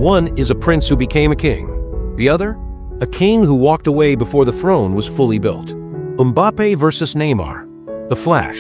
One is a prince who became a king. The other, a king who walked away before the throne was fully built. Mbappe versus Neymar. The flash,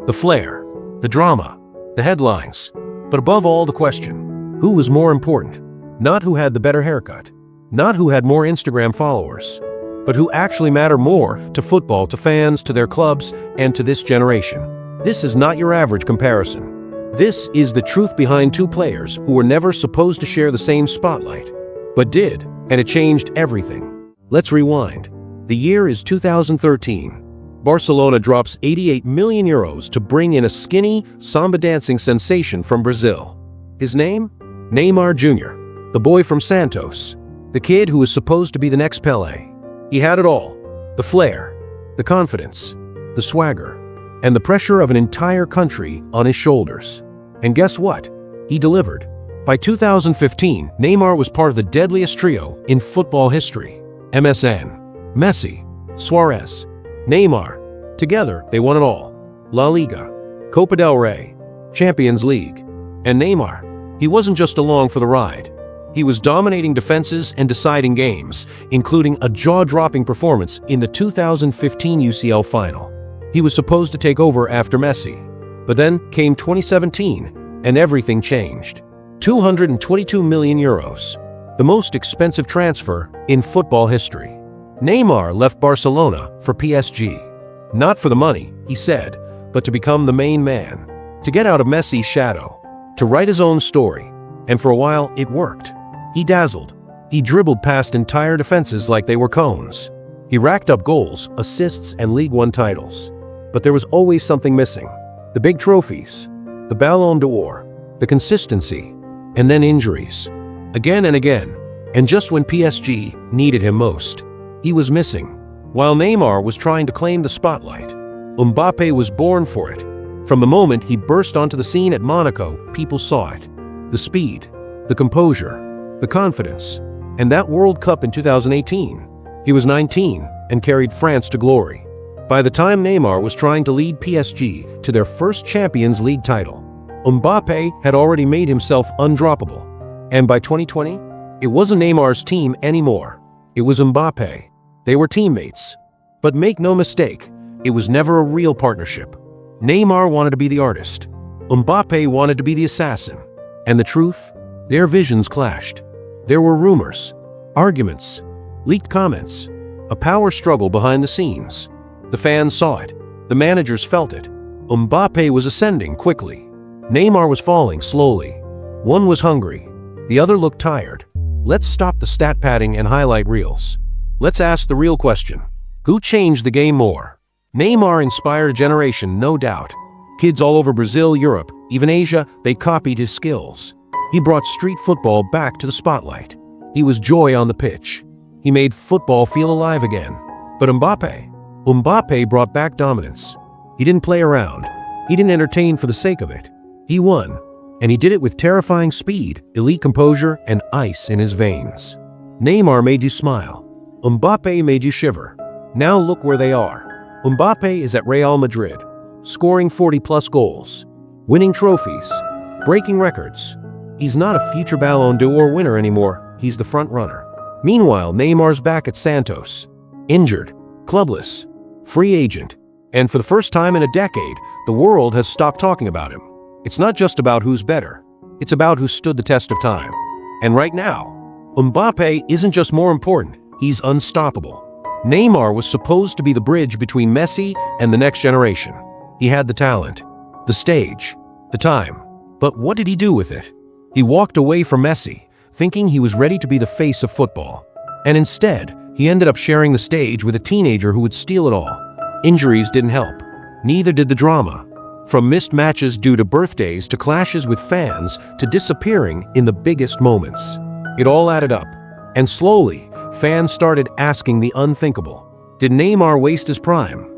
the flair, the drama, the headlines. But above all, the question, who was more important? Not who had the better haircut, not who had more Instagram followers, but who actually mattered more to football, to fans, to their clubs, and to this generation. This is not your average comparison. This is the truth behind two players who were never supposed to share the same spotlight, but did, and it changed everything. Let's rewind. The year is 2013. Barcelona drops 88 million euros to bring in a skinny, samba dancing sensation from Brazil. His name? Neymar Jr., the boy from Santos, the kid who was supposed to be the next Pelé. He had it all: the flair, the confidence, the swagger, and the pressure of an entire country on his shoulders. And guess what? He delivered. By 2015, Neymar was part of the deadliest trio in football history. MSN, Messi, Suarez, Neymar. Together, they won it all. La Liga, Copa del Rey, Champions League. And Neymar, he wasn't just along for the ride. He was dominating defenses and deciding games, including a jaw-dropping performance in the 2015 UCL final. He was supposed to take over after Messi. But then came 2017, and everything changed. 222 million euros, the most expensive transfer in football history. Neymar left Barcelona for PSG. Not for the money, he said, but to become the main man, to get out of Messi's shadow, to write his own story. And for a while, it worked. He dazzled. He dribbled past entire defenses like they were cones. He racked up goals, assists, and League One titles. But there was always something missing. The big trophies, the Ballon d'Or, the consistency, and then injuries. Again and again. And just when PSG needed him most, he was missing. While Neymar was trying to claim the spotlight, Mbappe was born for it. From the moment he burst onto the scene at Monaco, people saw it. The speed, the composure, the confidence, and that World Cup in 2018. He was 19 and carried France to glory. By the time Neymar was trying to lead PSG to their first Champions League title, Mbappe had already made himself undroppable. And by 2020, it wasn't Neymar's team anymore. It was Mbappe. They were teammates. But make no mistake, it was never a real partnership. Neymar wanted to be the artist. Mbappe wanted to be the assassin. And the truth? Their visions clashed. There were rumors, arguments, leaked comments, a power struggle behind the scenes. The fans saw it. The managers felt it. Mbappe was ascending quickly. Neymar was falling slowly. One was hungry. The other looked tired. Let's stop the stat padding and highlight reels. Let's ask the real question. Who changed the game more? Neymar inspired a generation, no doubt. Kids all over Brazil, Europe, even Asia, they copied his skills. He brought street football back to the spotlight. He was joy on the pitch. He made football feel alive again. But Mbappe brought back dominance. He didn't play around. He didn't entertain for the sake of it. He won. And he did it with terrifying speed, elite composure, and ice in his veins. Neymar made you smile. Mbappe made you shiver. Now look where they are. Mbappe is at Real Madrid, scoring 40-plus goals, winning trophies, breaking records. He's not a future Ballon d'Or winner anymore, he's the front runner. Meanwhile, Neymar's back at Santos, injured, clubless, free agent, and for the first time in a decade, the world has stopped talking about him. It's not just about who's better, it's about who stood the test of time. And right now, Mbappe isn't just more important, he's unstoppable. Neymar was supposed to be the bridge between Messi and the next generation. He had the talent, the stage, the time. But what did he do with it? He walked away from Messi, thinking he was ready to be the face of football. And instead, he ended up sharing the stage with a teenager who would steal it all. Injuries didn't help. Neither did the drama. From missed matches due to birthdays to clashes with fans to disappearing in the biggest moments. It all added up. And slowly, fans started asking the unthinkable. Did Neymar waste his prime?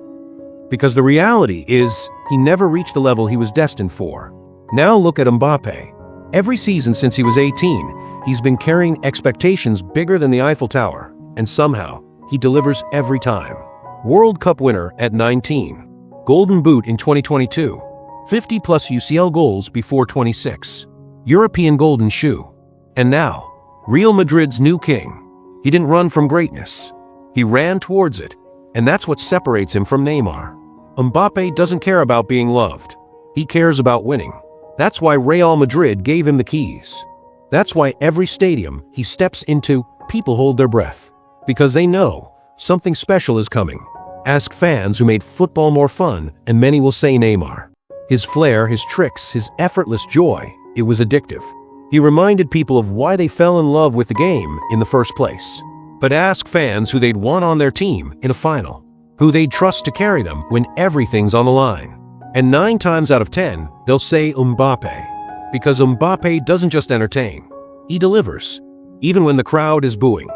Because the reality is, he never reached the level he was destined for. Now look at Mbappe. Every season since he was 18, he's been carrying expectations bigger than the Eiffel Tower, and somehow, he delivers every time. World Cup winner at 19. Golden Boot in 2022. 50-plus UCL goals before 26. European Golden Shoe. And now, Real Madrid's new king. He didn't run from greatness. He ran towards it, and that's what separates him from Neymar. Mbappe doesn't care about being loved. He cares about winning. That's why Real Madrid gave him the keys. That's why every stadium he steps into, people hold their breath. Because they know something special is coming. Ask fans who made football more fun, and many will say Neymar. His flair, his tricks, his effortless joy, it was addictive. He reminded people of why they fell in love with the game in the first place. But ask fans who they'd want on their team in a final, who they'd trust to carry them when everything's on the line. And 9 times out of 10, they'll say Mbappe. Because Mbappe doesn't just entertain, he delivers. Even when the crowd is booing,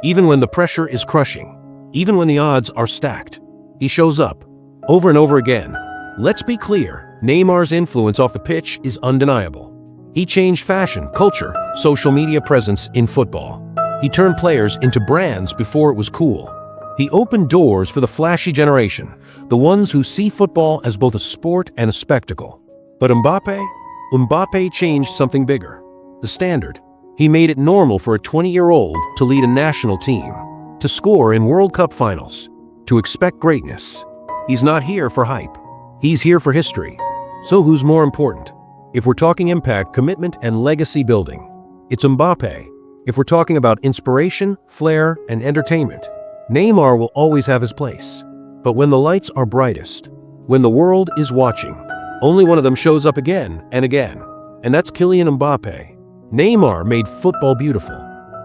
even when the pressure is crushing, even when the odds are stacked, he shows up, over and over again. Let's be clear, Neymar's influence off the pitch is undeniable. He changed fashion, culture, social media presence in football. He turned players into brands before it was cool. He opened doors for the flashy generation, the ones who see football as both a sport and a spectacle. But Mbappe changed something bigger. The standard. He made it normal for a 20-year-old to lead a national team, to score in World Cup finals, to expect greatness. He's not here for hype. He's here for history. So who's more important? If we're talking impact, commitment, and legacy building, it's Mbappe. If we're talking about inspiration, flair, and entertainment, Neymar will always have his place. But when the lights are brightest, when the world is watching, only one of them shows up again and again, and that's Kylian Mbappe. Neymar made football beautiful.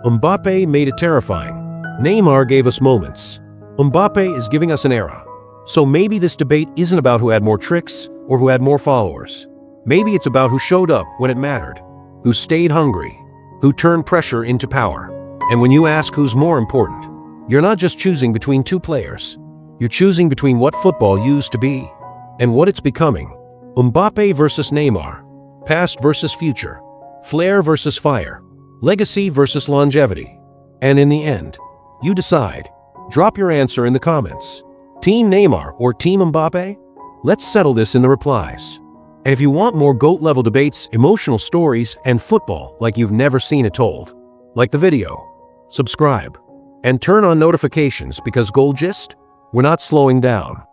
Mbappe made it terrifying. Neymar gave us moments. Mbappe is giving us an era. So maybe this debate isn't about who had more tricks or who had more followers. Maybe it's about who showed up when it mattered, who stayed hungry, who turned pressure into power. And when you ask who's more important, you're not just choosing between 2 players. You're choosing between what football used to be and what it's becoming. Mbappe versus Neymar. Past versus future. Flair versus fire. Legacy versus longevity. And in the end, you decide. Drop your answer in the comments. Team Neymar or Team Mbappe? Let's settle this in the replies. And if you want more GOAT-level debates, emotional stories, and football like you've never seen it told, like the video, subscribe, and turn on notifications because GoalGist, we're not slowing down.